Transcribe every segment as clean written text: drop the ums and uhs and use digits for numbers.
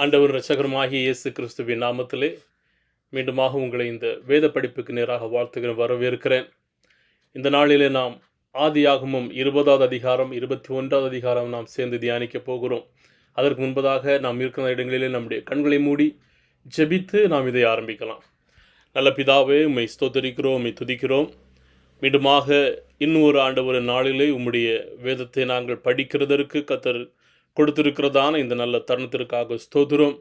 ஆண்டவர் இரட்சகருமாகிய இயேசு கிறிஸ்துவின் நாமத்திலே மீண்டுமாக உங்களை இந்த வேத படிப்புக்கு நேராக வாழ்த்துகிறேன், வரவேற்கிறேன். இந்த நாளிலே நாம் ஆதியாகமம் 20வது அதிகாரம் 21வது அதிகாரம் நாம் சேர்ந்து தியானிக்க போகிறோம். அதற்கு முன்பதாக நாம் இருக்கிற இடங்களிலே நம்முடைய கண்களை மூடி ஜெபித்து நாம் இதை ஆரம்பிக்கலாம். நல்ல பிதாவே, உம்மை ஸ்தோத்தரிக்கிறோம், உம்மை துதிக்கிறோம். மீண்டுமாக இன்னும் ஒரு ஆண்டவர் நாளிலே உம்முடைய வேதத்தை நாங்கள் படிக்கிறதற்கு கர்த்தர் கொடுத்திருக்கிறதான இந்த நல்ல தருணத்திற்காக ஸ்தோத்திரம்.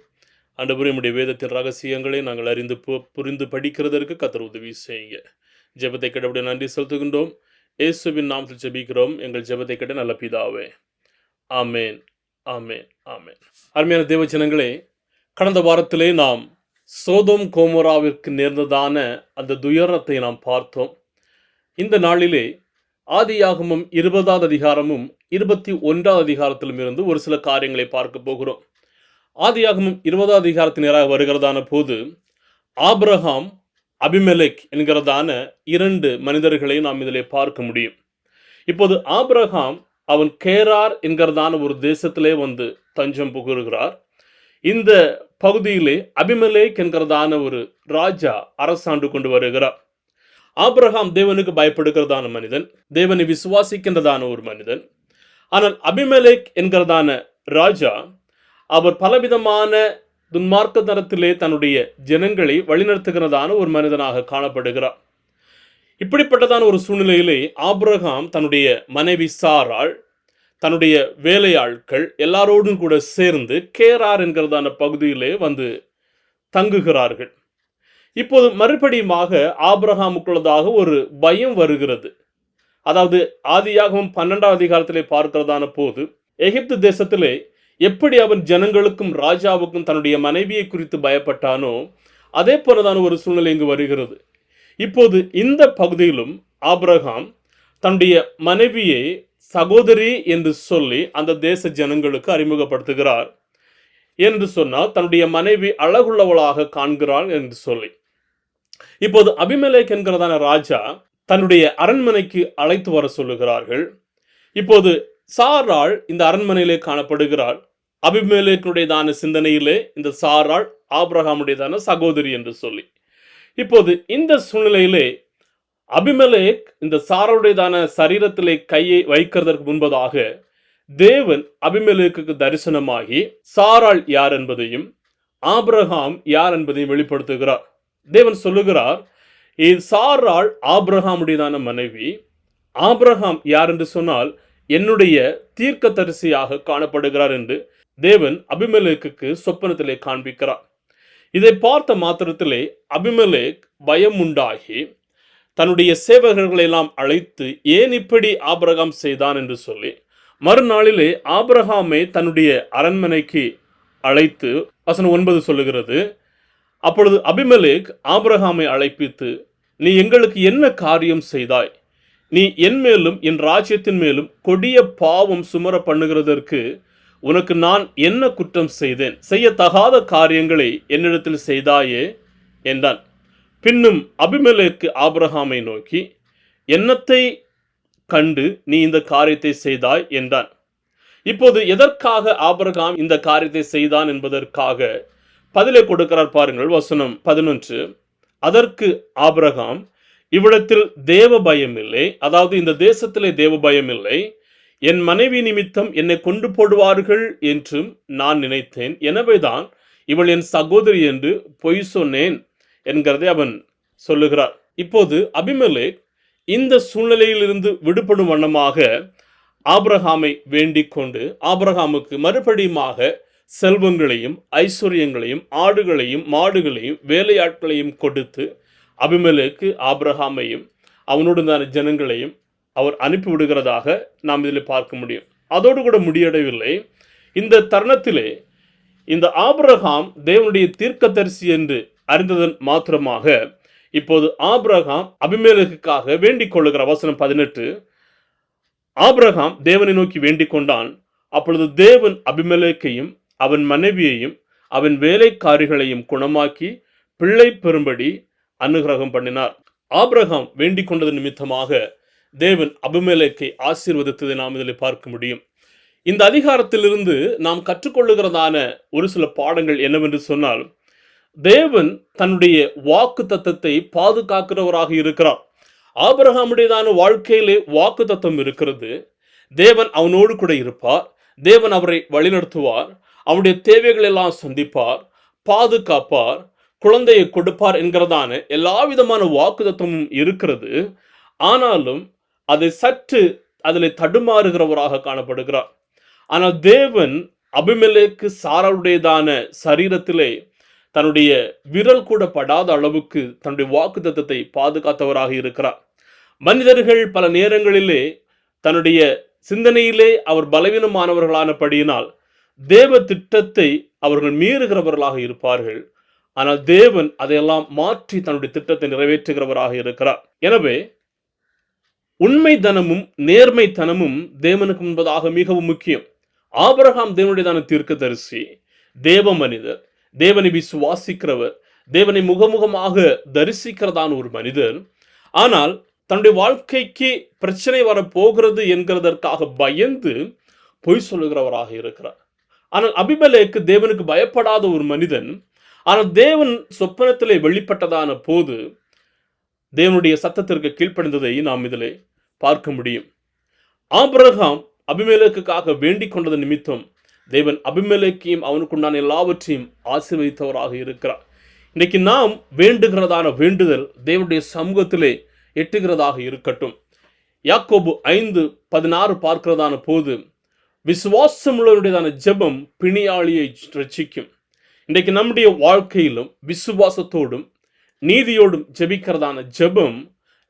ஆண்டவரே, உம்முடைய வேதத்தின் ரகசியங்களை நாங்கள் அறிந்து புரிந்து படிக்கிறதற்கு கர்த்தர் உதவி செய்யுங்க. ஜெபத்தை கேட்டபடி நன்றி செலுத்துகின்றோம். இயேசுவின் நாமத்தில் ஜெபிக்கிறோம் எங்கள் ஜெபத்தை கேட்ட நல்ல பிதாவே. ஆமேன், ஆமேன், ஆமேன். அருமையான தேவஜனங்களே, கடந்த வாரத்திலே நாம் சோதோம் கோமோராவிற்கு நேர்ந்ததான அந்த துயரத்தை நாம் பார்த்தோம். இந்த நாளிலே ஆதியாகமம் 20வது அதிகாரமும் 21வது அதிகாரத்திலும் இருந்து ஒரு சில காரியங்களை பார்க்க போகிறோம். ஆதியாகமம் 20வது அதிகாரத்தின் நேராக வருகிறதான போது ஆபிரகாம், அபிமெலேக் என்கிறதான 2 மனிதர்களை நாம் இதிலே பார்க்க முடியும். இப்போது ஆபிரகாம் அவன் கேரார் என்கிறதான ஒரு தேசத்திலே வந்து தஞ்சம் புகுகிறார். இந்த பகுதியிலே அபிமெலேக் என்கிறதான ஒரு ராஜா அரசாண்டு கொண்டு வருகிறார். ஆபிரகாம் தேவனுக்கு பயப்படுகிறதான மனிதன், தேவனை விசுவாசிக்கின்றதான ஒரு மனிதன். ஆனால் அபிமெலேக் என்கிறதான ராஜா அவர் பலவிதமான துன்மார்க்க தரத்திலே தன்னுடைய ஜனங்களை வழிநடத்துகிறதான ஒரு மனிதனாக காணப்படுகிறார். இப்படிப்பட்டதான ஒரு சூழ்நிலையிலே ஆபிரகாம் தன்னுடைய மனைவி சாராள், தன்னுடைய வேலையாட்கள் எல்லாரோடும் கூட சேர்ந்து கேரார் என்கிறதான பகுதியிலே வந்து தங்குகிறார்கள். இப்போது மறுபடியுமாக ஆபிரகாமுக்குள்ளதாக ஒரு பயம் வருகிறது. அதாவது ஆதியாகமம் 12வது அதிகாரத்திலே பார்க்கிறதான போது எகிப்து தேசத்திலே எப்படி அவன் ஜனங்களுக்கும் ராஜாவுக்கும் தன்னுடைய மனைவியை குறித்து பயப்பட்டானோ அதே போலதான ஒரு சூழ்நிலை இங்கு வருகிறது. இப்போது இந்த பகுதியிலும் ஆபிரகாம் தன்னுடைய மனைவியை சகோதரி என்று சொல்லி அந்த தேச ஜனங்களுக்கு அறிமுகப்படுத்துகிறார். என்று சொன்னால் தன்னுடைய மனைவி அழகுள்ளவளாக காண்கிறாள் என்று சொல்லி. இப்போது அபிமெலேக் என்கிறதான ராஜா தன்னுடைய அரண்மனைக்கு அழைத்து வர சொல்லுகிறார்கள். இப்போது சாராள் இந்த அரண்மனையிலே காணப்படுகிறாள். அபிமெலேக்குடையதான சிந்தனையிலே இந்த சாராள் ஆபிரகாமுடையதான சகோதரி என்று சொல்லி. இப்போது இந்த சூழ்நிலையிலே அபிமெலேக் இந்த சாராளுடையதான சரீரத்திலே கையை வைக்கிறதற்கு முன்பதாக தேவன் அபிமெலேக்குக்கு தரிசனமாகி சாராள் யார் என்பதையும் ஆபிரகாம் யார் என்பதையும் வெளிப்படுத்துகிறார். தேவன் சொல்லுகிறார், சாராள் ஆபிரகாமுடையதான மனைவி. ஆபிரகாம் யார் என்று சொன்னால் என்னுடைய தீர்க்கதரிசியாக காணப்படுகிறார் என்று தேவன் அபிமெலேக்குக்கு சொப்பனத்திலே காண்பிக்கிறார். இதை பார்த்த மாத்திரத்திலே அபிமெலேக் பயம் உண்டாகி தன்னுடைய சேவகர்களை எல்லாம் அழைத்து ஏன் இப்படி ஆபிரகாம் செய்தான் என்று சொல்லி மறுநாளிலே ஆபிரகாமை தன்னுடைய அரண்மனைக்கு அழைத்து, வசனம் 9 சொல்லுகிறது, அப்பொழுது அபிமெலேக் ஆபிரகாமை அழைப்பித்து, நீ எங்களுக்கு என்ன காரியம் செய்தாய்? நீ என் மேலும் என் ராஜ்யத்தின் மேலும் கொடிய பாவம் சுமர பண்ணுகிறதற்கு உனக்கு நான் என்ன குற்றம் செய்தேன்? செய்யத்தகாத காரியங்களை என்னிடத்தில் செய்தாயே என்றான். பின்னும் அபிமெலேக்கு ஆபிரகாமை நோக்கி, என்னத்தை கண்டு நீ இந்த காரியத்தை செய்தாய் என்றான். இப்போது எதற்காக ஆபிரகாம் இந்த காரியத்தை செய்தான் என்பதற்காக பதிலை கொடுக்கிறார் பாருங்கள். வசனம் 11, அதற்கு ஆபிரகாம், இவ்விடத்தில் தேவ பயம் இல்லை, அதாவது இந்த தேசத்திலே தேவ பயம் இல்லை. என் மனைவி நிமித்தம் என்னை கொண்டு போடுவார்கள் என்றும் நான் நினைத்தேன். எனவேதான் இவள் என் சகோதரி என்று பொய் சொன்னேன் என்கிறதை அவன் சொல்லுகிறார். இப்போது அபிமெலேக் இந்த சூழ்நிலையிலிருந்து விடுபடும் வண்ணமாக ஆபிரகாமை வேண்டிக் கொண்டு ஆபிரகாமுக்கு மறுபடியுமாக செல்வங்களையும் ஐஸ்வர்யங்களையும் ஆடுகளையும் மாடுகளையும் வேலையாட்களையும் கொடுத்து அபிமெலேக்கு ஆபிரகாமையும் அவனுடைய ஜனங்களையும் அவர் அனுப்பிவிடுகிறதாக நாம் இதில் பார்க்க முடியும். அதோடு கூட முடியடவில்லை. இந்த தருணத்திலே இந்த ஆபிரகாம் தேவனுடைய தீர்க்கதரிசி என்று அறிந்ததன் மாத்திரமாக இப்போது ஆபிரகாம் அபிமெலேக்குக்காக வேண்டிக் கொள்ளுகிற வசனம் 18, ஆபிரகாம் தேவனை நோக்கி வேண்டிக் கொண்டான். அப்பொழுது தேவன் அபிமெலேக்கையும் அவன் மனைவியையும் அவன் வேலைக்காரிகளையும் குணமாக்கி பிள்ளை பெறும்படி அனுகிரகம் பண்ணினார். ஆபிரகாம் வேண்டிக் கொண்டது நிமித்தமாக தேவன் அபிமெலேக்கை ஆசீர்வதித்ததை நாம் இதில் பார்க்க முடியும். இந்த அதிகாரத்திலிருந்து நாம் கற்றுக்கொள்ளுகிறதான ஒரு சில பாடங்கள் என்னவென்று சொன்னால், தேவன் தன்னுடைய வாக்குத்தத்தத்தை பாதுகாக்கிறவராக இருக்கிறார். ஆபிரகாமுடையதான வாழ்க்கையிலே வாக்குத்தத்தம் இருக்கிறது. தேவன் அவனோடு கூட இருப்பார். தேவன் அவரை வழிநடத்துவார். அவனுடைய தேவைகள் எல்லாம் சந்திப்பார், பாதுகாப்பார், குழந்தையை கொடுப்பார் என்கிறதான எல்லா விதமான வாக்குத்தத்தமும் இருக்கிறது. ஆனாலும் அதை சற்று அதில் தடுமாறுகிறவராக காணப்படுகிறார். ஆனால் தேவன் அபிமெலேக்கு சாராளுடையதான சரீரத்திலே தன்னுடைய விரல் கூட படாத அளவுக்கு தன்னுடைய வாக்குத்தத்தத்தை பாதுகாத்தவராக இருக்கிறார். மனிதர்கள் பல நேரங்களிலே தன்னுடைய சிந்தனையிலே அவர் பலவீனமானவர்களானபடியினால் தேவ திட்டத்தை அவர்கள் மீறுகிறவர்களாக இருப்பார்கள். ஆனால் தேவன் அதையெல்லாம் மாற்றி தன்னுடைய திட்டத்தை நிறைவேற்றுகிறவராக இருக்கிறார். எனவே உண்மைத்தனமும் நேர்மைத்தனமும் தேவனுக்கு முன்பதாக மிகவும் முக்கியம். ஆபிரகாம் தேவனுடையதான தீர்க்கதரிசி, தேவ மனிதர், தேவனை விசுவாசிக்கிறவர், தேவனை முகமுகமாக தரிசிக்கிறதான ஒரு மனிதர். ஆனால் தன்னுடைய வாழ்க்கைக்கு பிரச்சனை வரப்போகிறது என்கிறதற்காக பயந்து பொய் சொல்லுகிறவராக இருக்கிறார். ஆனால் அபிமெலேக்கு தேவனுக்கு பயப்படாத ஒரு மனிதன். ஆனால் தேவன் சொப்பனத்திலே வெளிப்பட்டதான போது தேவனுடைய சத்தத்திற்கு கீழ்ப்படிந்ததை நாம் இதிலே பார்க்க முடியும். ஆபிரகாம் அபிமெலேக்குக்காக வேண்டிக் கொண்டது நிமித்தம் தேவன் அபிமெலேக்கையும் அவனுக்குண்டான எல்லாவற்றையும் ஆசீர்வதித்தவராக இருக்கிறார். இன்னைக்கு நாம் வேண்டுகிறதான வேண்டுதல் தேவனுடைய சமூகத்திலே எட்டுகிறதாக இருக்கட்டும். யாக்கோபு 5:16 பார்க்கிறதான போது, விசுவாசமுள்ளவருடையதான ஜெபம் பிணியாளியை ரட்சிக்கும். இன்றைக்கு நம்முடைய வாழ்க்கையிலும் விசுவாசத்தோடும் நீதியோடும் ஜெபிக்கிறதான ஜெபம்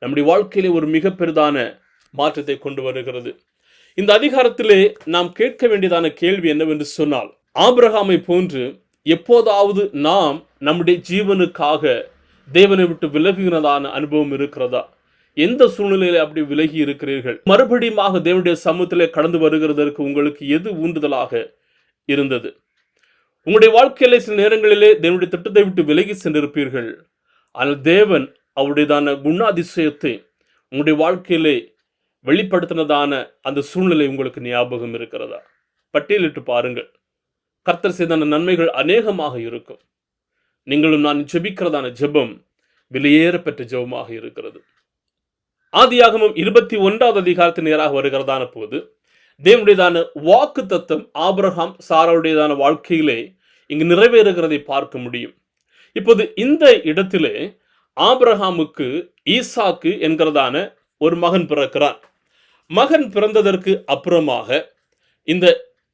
நம்முடைய வாழ்க்கையிலே ஒரு மிக பெரிதான மாற்றத்தை கொண்டு வருகிறது. இந்த அதிகாரத்திலே நாம் கேட்க வேண்டியதான கேள்வி என்னவென்று சொன்னால், ஆபிரகாமை போன்று எப்போதாவது நாம் நம்முடைய ஜீவனுக்காக தேவனை விட்டு விலகுகிறதான அனுபவம் இருக்கிறதா? எந்த சூழ்நிலையில அப்படி விலகி இருக்கிறீர்கள்? மறுபடியும் தேவனுடைய சமூகத்திலே கடந்து வருகிறதற்கு உங்களுக்கு எது ஊன்றுதலாக இருந்தது? உங்களுடைய வாழ்க்கையிலே சில நேரங்களிலே தேவனுடைய திட்டத்தை விட்டு விலகி சென்றிருப்பீர்கள். ஆனால் தேவன் அவருடையதான குணாதிசயத்தை உங்களுடைய வாழ்க்கையிலே வெளிப்படுத்தினதான அந்த சூழ்நிலை உங்களுக்கு ஞாபகம் இருக்கிறதா? பட்டியலிட்டு பாருங்கள். கர்த்தர் செய்த நன்மைகள் அநேகமாக இருக்கும். நீங்களும் நான் ஜெபிக்கிறதான ஜெபம் வெளியேறப்பெற்ற ஜெபமாக இருக்கிறது. ஆதியாகமம் 21வது அதிகாரத்தின் நேராக வருகிறதான போது தேவனுடையதான வாக்கு தத்தம் ஆபிரகாம் சாராளுடையதான வாழ்க்கையிலே இங்கு நிறைவேறுகிறதை பார்க்க முடியும். இப்போது இந்த இடத்திலே ஆபிரகாமுக்கு ஈசாக்கு என்கிறதான ஒரு மகன் பிறக்கிறான். மகன் பிறந்ததற்கு அப்புறமாக இந்த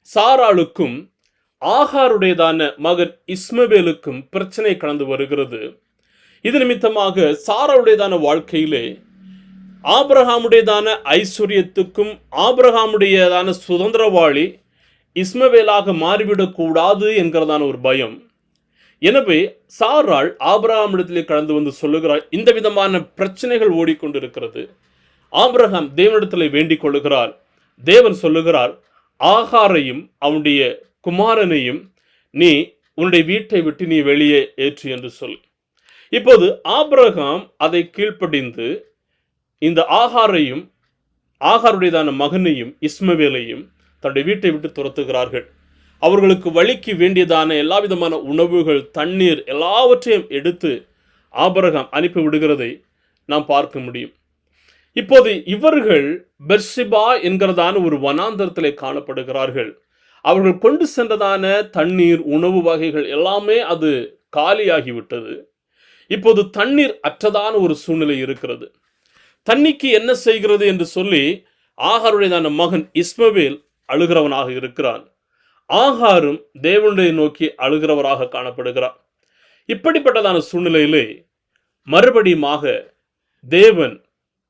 சாராளுக்கும் ஆகாருடையதான மகன் இஸ்மவேலுக்கும் பிரச்சனை கடந்து வருகிறது. இது நிமித்தமாக சாராளுடையதான வாழ்க்கையிலே ஆபிரகாமுடையதான ஐஸ்வர்யத்துக்கும் ஆபிரகாமுடையதான சுதந்திரவாளி இஸ்மவேலாக மாறிவிடக்கூடாது என்கிறதான ஒரு பயம். எனவே சாராள் ஆபிரகாமிடத்திலே கடந்து வந்து சொல்லுகிறாள், இந்த விதமான பிரச்சனைகள் ஓடிக்கொண்டிருக்கிறது. ஆபிரகாம் தேவனிடத்திலே வேண்டிக் கொள்ளுகிறார். தேவன் சொல்லுகிறார், ஆகாரையும் அவனுடைய குமாரனையும் நீ உன்னுடைய வீட்டை விட்டு நீ வெளியே ஏற்று என்று சொல். இப்போது ஆபிரகாம் அதை கீழ்ப்படிந்து இந்த ஆகாரையும் ஆகாருடையதான மகனையும் இஸ்மவேலையும் தன்னுடைய வீட்டை விட்டு துரத்துகிறார்கள். அவர்களுக்கு வழிக்கு வேண்டியதான எல்லா விதமான உணவுகள், தண்ணீர் எல்லாவற்றையும் எடுத்து ஆபிரகாம் அனுப்பி விடுகிறதை நாம் பார்க்க முடியும். இப்போது இவர்கள் பெர்சிபா என்கிறதான ஒரு வனாந்தரத்திலே காணப்படுகிறார்கள். அவர்கள் கொண்டு சென்றதான தண்ணீர், உணவு வகைகள் எல்லாமே அது காலியாகிவிட்டது. இப்போது தண்ணீர் அற்றதான ஒரு சூழ்நிலை இருக்கிறது. தண்ணிக்கு என்ன செய்கிறது என்று சொல்லி ஆகாருடையதான மகன் இஸ்மவேல் அழுகிறவனாக இருக்கிறான். ஆகாரும் தேவனுடைய நோக்கி அழுகிறவராக காணப்படுகிறார். இப்படிப்பட்டதான சூழ்நிலையிலே மறுபடியுமாக தேவன்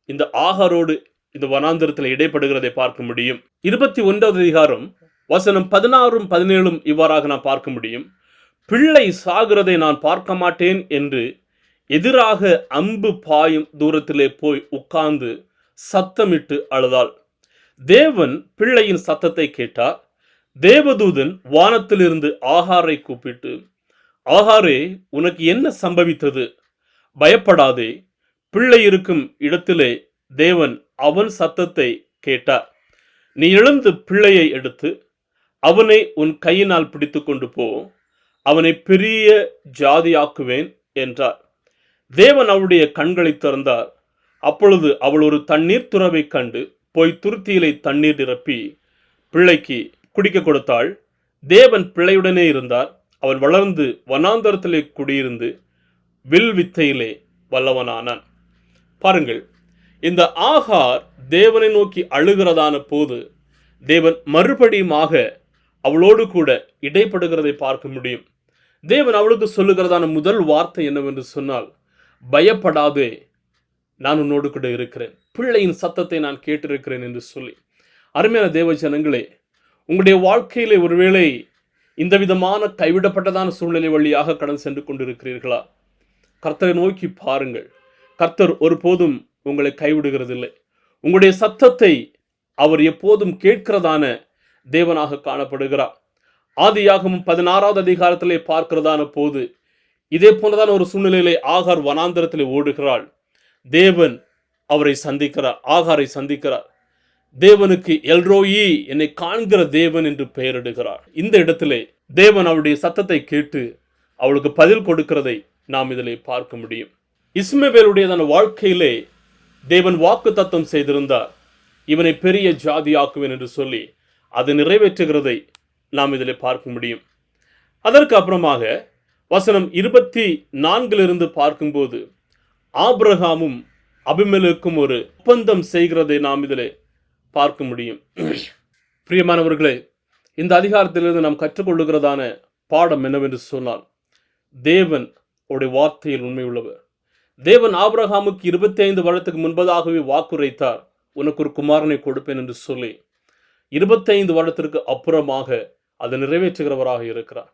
இந்த ஆகாரோடு இந்த வனாந்தரத்தில் இடைப்படுகிறதை பார்க்க முடியும். 21வது அதிகாரம் வசனம் 16, 17 இவ்வாறாக நான் பார்க்க முடியும். பிள்ளை சாகிறதை நான் பார்க்க மாட்டேன் என்று எதிராக அம்பு பாயும் தூரத்திலே போய் உட்கார்ந்து சத்தமிட்டு அழுதாள். தேவன் பிள்ளையின் சத்தத்தை கேட்டார். தேவதூதன் வானத்திலிருந்து ஆகாரை கூப்பிட்டு, ஆகாரே, உனக்கு என்ன சம்பவித்தது? பயப்படாதே. பிள்ளை இருக்கும் இடத்திலே தேவன் அவன் சத்தத்தை கேட்டார். நீ எழுந்து பிள்ளையை எடுத்து அவனை உன் கையினால் பிடித்து கொண்டு போ, அவனை பெரிய ஜாதியாக்குவேன் என்றார். தேவன் அவளுடைய கண்களை திறந்தார். அப்பொழுது அவள் ஒரு தண்ணீர் துறவை கண்டு போய் துருத்தியிலே தண்ணீர் நிரப்பி பிள்ளைக்கு குடிக்க கொடுத்தாள். தேவன் பிள்ளையுடனே இருந்தார். அவன் வளர்ந்து வனாந்தரத்திலே குடியிருந்து வில் வித்தையிலே வல்லவனானான். பாருங்கள், இந்த ஆகார் தேவனை நோக்கி அழுகிறதான போது தேவன் மறுபடியுமாக அவளோடு கூட இடைப்படுகிறதை பார்க்க முடியும். தேவன் அவளுக்கு சொல்லுகிறதான முதல் வார்த்தை என்னவென்று சொன்னால், பயப்படாதே, நான் உன்னோடு கூட இருக்கிறேன், பிள்ளையின் சத்தத்தை நான் கேட்டிருக்கிறேன் என்று சொல்லி. அருமையான தேவ ஜனங்களே, உங்களுடைய வாழ்க்கையிலே ஒருவேளை இந்த விதமான கைவிடப்பட்டதான சூழ்நிலை வழியாக கடந்து சென்று கொண்டிருக்கிறீர்களா? கர்த்தரை நோக்கி பாருங்கள். கர்த்தர் ஒருபோதும் உங்களை கைவிடுகிறதில்லை. உங்களுடைய சத்தத்தை அவர் எப்போதும் கேட்கிறதான தேவனாக காணப்படுகிறார். ஆதியாகமம் 16வது அதிகாரத்திலே பார்க்கிறதான போது இதே போன்றதான ஒரு சூழ்நிலையிலே ஆகார் வனாந்தரத்திலே ஓடுகிறாள். தேவன் அவரை சந்திக்கிறார், ஆகாரை சந்திக்கிறார். தேவனுக்கு எல்ரோயி, என்னை காண்கிற தேவன் என்று பெயரிடுகிறார். இந்த இடத்திலே தேவன் அவளுடைய சத்தத்தை கேட்டு அவளுக்கு பதில் கொடுக்கிறதை நாம் இதிலே பார்க்க முடியும். இஸ்மவேலுடையதான வாழ்க்கையிலே தேவன் வாக்கு தத்தம் செய்திருந்தார், இவனை பெரிய ஜாதியாக்குவேன் என்று சொல்லி அதை நிறைவேற்றுகிறதை நாம் இதிலே பார்க்க முடியும். அதற்கு அப்புறமாக வசனம் 24 பார்க்கும்போது ஆபிரகாமும் அபிமெலேக்கும் ஒரு ஒப்பந்தம் செய்கிறதை நாம் இதிலே பார்க்க முடியும். பிரியமானவர்களே, இந்த அதிகாரத்திலிருந்து நாம் கற்றுக்கொள்ளுகிறதான பாடம் என்னவென்று சொன்னால், தேவன் அவருடைய வார்த்தையில் உண்மை உள்ளவர். தேவன் ஆபிரகாமுக்கு 25 வருடத்துக்கு முன்பதாகவே வாக்குரைத்தார், உனக்கு ஒரு குமாரனை கொடுப்பேன் என்று சொல்லி 25 வருடத்திற்கு அப்புறமாக அதை நிறைவேற்றுகிறவராக இருக்கிறார்.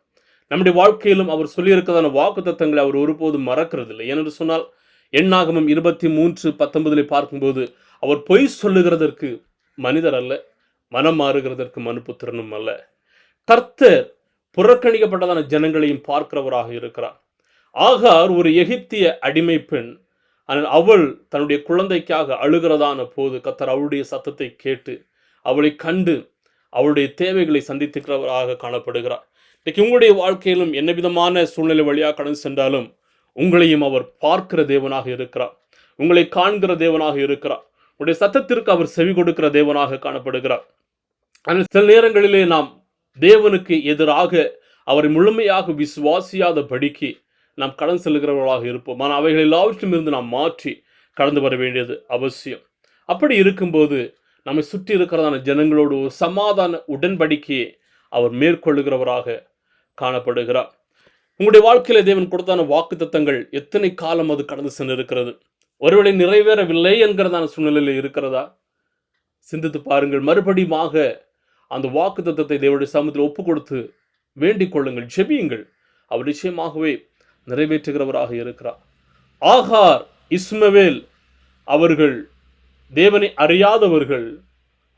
நம்முடைய வாழ்க்கையிலும் அவர் சொல்லியிருக்கிறதான வாக்கு தத்தங்களை அவர் ஒருபோதும் மறக்கிறதில்லை. ஏனென்று சொன்னால் எண்ணாகமம் 23:19 பார்க்கும்போது அவர் பொய் சொல்லுகிறதற்கு மனிதர் அல்ல, மனம் மாறுகிறதற்கு மனுபுத்திரனும் அல்ல. கர்த்தர் புறக்கணிக்கப்பட்டதான ஜனங்களையும் பார்க்கிறவராக இருக்கிறார். ஆகார் ஒரு எகிப்திய அடிமை பெண். ஆனால் அவள் தன்னுடைய குழந்தைக்காக அழுகிறதான போது கர்த்தர் அவளுடைய சத்தத்தை கேட்டு அவளை கண்டு அவளுடைய தேவைகளை சந்தித்துக்கிறவராக காணப்படுகிறார். இன்னைக்கு உங்களுடைய வாழ்க்கையிலும் என்ன விதமான சூழ்நிலை வழியாக கடந்து சென்றாலும் உங்களையும் அவர் பார்க்கிற தேவனாக இருக்கிறார், உங்களை காண்கிற தேவனாக இருக்கிறார். உங்களுடைய சத்தத்திற்கு அவர் செவி கொடுக்கிற தேவனாக காணப்படுகிறார். ஆனால் சில நேரங்களிலே நாம் தேவனுக்கு எதிராக அவரை முழுமையாக விசுவாசியாத படிக்கு நாம் கடந்து செல்கிறவர்களாக இருப்போம். ஆனால் அவைகள் எல்லாவற்றும் இருந்து நாம் மாற்றி கடந்து வர வேண்டியது அவசியம். அப்படி இருக்கும்போது நம்மை சுற்றி இருக்கிறதான ஜனங்களோடு ஒரு சமாதான உடன்படிக்கையை அவர் மேற்கொள்ளுகிறவராக காணப்படுகிறார். உங்களுடைய வாழ்க்கையில தேவன் கொடுத்தான வாக்கு தத்தங்கள் எத்தனை காலம் அது கடந்து சென்றிருக்கிறது? ஒருவேளை நிறைவேறவில்லை என்கிறதான சூழ்நிலையில் இருக்கிறதா? சிந்தித்து பாருங்கள். மறுபடியுமாக அந்த வாக்கு தத்தத்தை தேவனுடைய சமூகத்தில் ஒப்பு கொடுத்து வேண்டிக் கொள்ளுங்கள், ஜெபியுங்கள். அவர் நிச்சயமாகவே நிறைவேற்றுகிறவராக இருக்கிறார். ஆகார், இஸ்மவேல் அவர்கள் தேவனை அறியாதவர்கள்.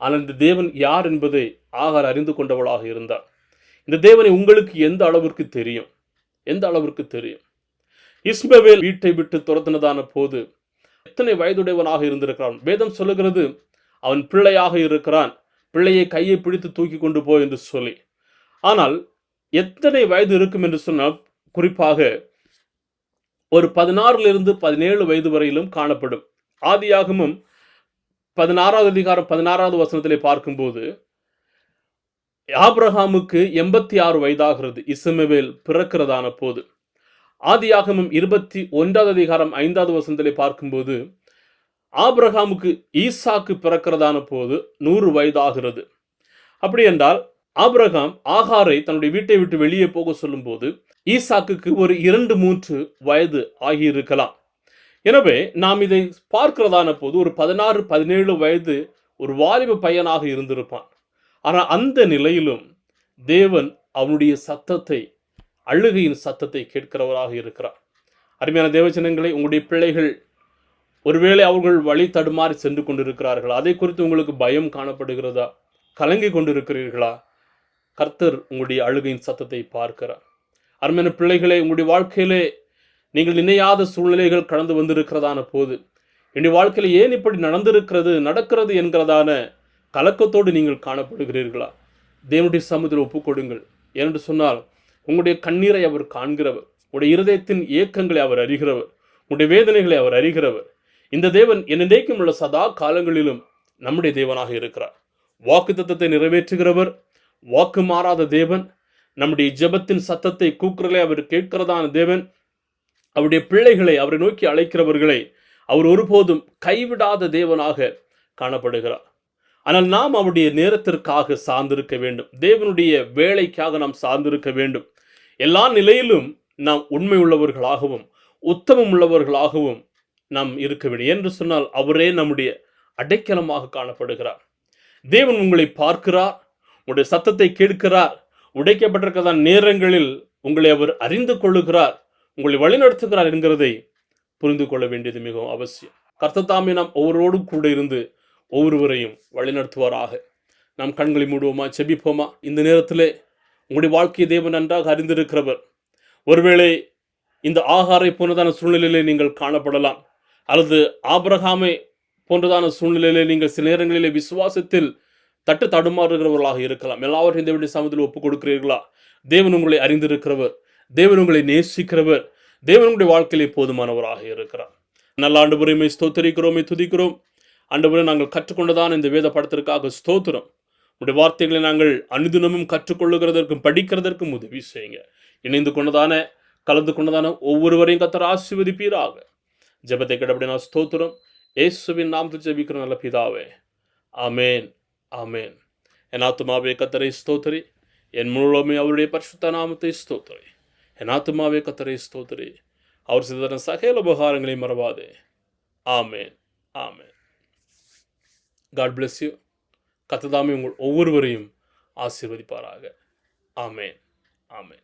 ஆனால் இந்த தேவன் யார் என்பதை ஆகார் அறிந்து கொண்டவளாக இருந்தார். இந்த தேவனை உங்களுக்கு எந்த அளவிற்கு தெரியும்? எந்த அளவிற்கு தெரியும்? இஸ்மவேல் வீட்டை விட்டு துரத்தினதான போது எத்தனை வயதுடையவனாக இருந்திருக்கிறான்? வேதம் சொல்லுகிறது அவன் பிள்ளையாக இருக்கிறான், பிள்ளையை கையை பிடித்து தூக்கி கொண்டு போ என்று சொல்லி. ஆனால் எத்தனை வயது இருக்கும் என்று சொன்னால் குறிப்பாக ஒரு 16 17 வயது வரையிலும் காணப்படும். ஆதியாகமம் 16வது அதிகாரம் 16வது வசனத்திலே பார்க்கும்போது ஆபிரகாமுக்கு 86 வயதாகிறது இஸ்மவேல் பிறக்கிறதான போது. ஆதியாகமம் 21வது அதிகாரம் 5வது வசனத்திலே பார்க்கும்போது ஆபிரகாமுக்கு ஈசாக்கு பிறக்கிறதான போது 100 வயதாகிறது. அப்படி என்றால் ஆபிரகாம் ஆகாரை தன்னுடைய வீட்டை விட்டு வெளியே போக சொல்லும் போது ஈசாக்குக்கு ஒரு 2-3 வயது ஆகியிருக்கலாம். எனவே நாம் இதை பார்க்கிறதான போது ஒரு 16-17 வயது ஒரு வாலிப பையனாக இருந்திருப்பான். ஆனால் அந்த நிலையிலும் தேவன் அவனுடைய சத்தத்தை, அழுகையின் சத்தத்தை கேட்கிறவராக இருக்கிறார். அருமையான தேவஜனங்களை, உங்களுடைய பிள்ளைகள் ஒருவேளை அவர்கள் வழி தடுமாறி சென்று கொண்டிருக்கிறார்கள், அதை குறித்து உங்களுக்கு பயம் காணப்படுகிறதா? கலங்கி கொண்டிருக்கிறீர்களா? கர்த்தர் உங்களுடைய அழுகையின் சத்தத்தை பார்க்கிறார். அருமையான பிள்ளைகளே, உங்களுடைய வாழ்க்கையிலே நீங்கள் நினையாத சூழ்நிலைகள் கடந்து வந்திருக்கிறதான போது என்னுடைய வாழ்க்கையில் ஏன் இப்படி நடக்கிறது என்கிறதான கலக்கத்தோடு நீங்கள் காணப்படுகிறீர்களா? தேவனுடைய சமூகத்தில் ஒப்புக் கொடுங்கள். என்று சொன்னால் உங்களுடைய கண்ணீரை அவர் காண்கிறவர், உங்களுடைய இருதயத்தின் ஏக்கங்களை அவர் அறிகிறவர், உங்களுடைய வேதனைகளை அவர் அறிகிறவர். இந்த தேவன் என்னென்றைக்கும் உள்ள சதா காலங்களிலும் நம்முடைய தேவனாக இருக்கிறார். வாக்குத்தத்தத்தை நிறைவேற்றுகிறவர், வாக்கு மாறாத தேவன், நம்முடைய ஜெபத்தின் சத்தத்தை கூக்குரலை அவர் கேட்கிறதான தேவன், அவருடைய பிள்ளைகளை அவரை நோக்கி அழைக்கிறவர்களை அவர் ஒருபோதும் கைவிடாத தேவனாக காணப்படுகிறார். ஆனால் நாம் அவருடைய நேரத்திற்காக சார்ந்திருக்க வேண்டும். தேவனுடைய வேலைக்காக நாம் சார்ந்திருக்க வேண்டும். எல்லா நிலையிலும் நாம் உண்மை உள்ளவர்களாகவும் உத்தமம் உள்ளவர்களாகவும் நாம் இருக்க வேண்டும். என்று சொன்னால் அவரே நம்முடைய அடைக்கலமாக காணப்படுகிறார். தேவன் உங்களை பார்க்கிறார், உங்களுடைய சத்தத்தை கேட்கிறார். உடைக்கப்பட்டிருக்கிற நேரங்களில் உங்களை அவர் அறிந்து கொள்ளுகிறார், உங்களை வழிநடத்துகிறார் என்கிறதை புரிந்து கொள்ள வேண்டியது மிகவும் அவசியம். கர்த்தர் தாமே நாம் ஒவ்வொருவரோடும் கூட இருந்து ஒவ்வொருவரையும் வழிநடத்துவாராக. நாம் கண்களை மூடுவோமா, செபிப்போமா? இந்த நேரத்திலே உங்களுடைய வாழ்க்கையை தேவன் நன்றாக அறிந்திருக்கிறவர். ஒருவேளை இந்த ஆகாரை போன்றதான சூழ்நிலையிலே நீங்கள் காணப்படலாம், அல்லது ஆபிரகாமை போன்றதான சூழ்நிலையிலே நீங்கள் சில நேரங்களிலே விசுவாசத்தில் தட்டு தடுமாறுகிறவர்களாக இருக்கலாம். எல்லாவற்றையும் தேவனுடைய சமூகத்தில் ஒப்புக் கொடுக்கிறீர்களா? தேவன் உங்களை அறிந்திருக்கிறவர், தேவன் உங்களை நேசிக்கிறவர், தேவன் உங்களுடைய வாழ்க்கையிலே போதுமானவராக இருக்கிறார். நல்ல ஆண்டவரை ஸ்தோத்திரிக்கிறோம், துதிக்கிறோம். ஆண்டவரே, நாங்கள் கற்றுக்கொண்டதான இந்த வேத படத்திற்காக ஸ்தோத்திரம். உடைய வார்த்தைகளை நாங்கள் அனுதினமும் கற்றுக்கொள்ளுகிறதற்கும் படிக்கிறதற்கும் உதவி செய்யுங்க. இணைந்து கொண்டதான கலந்து கொண்டதான ஒவ்வொருவரையும் கர்த்தர் ஆசீர்வதிப்பீராக. ஜெபத்தை கேட்டபடி நான் ஸ்தோத்திரம் இயேசுவின் நாமத்தில் ஜெபிக்கிற நல்ல பிதாவே, ஆமேன், ஆமேன். என் ஆத்துமாவே கர்த்தரை ஸ்தோத்திரி, என் முழுமே அவருடைய பரிசுத்த நாமத்தை ஸ்தோத்திரி. என் ஆத்துமாவே கர்த்தரை ஸ்தோத்திரி, அவர் செய்த சகல உபகாரங்களை மறவாதே. ஆமேன், ஆமேன். God bless you. கர்த்தர் தாமே உங்கள் ஒவ்வொருவரையும் ஆசீர்வதிப்பாராக. ஆமேன், ஆமேன்.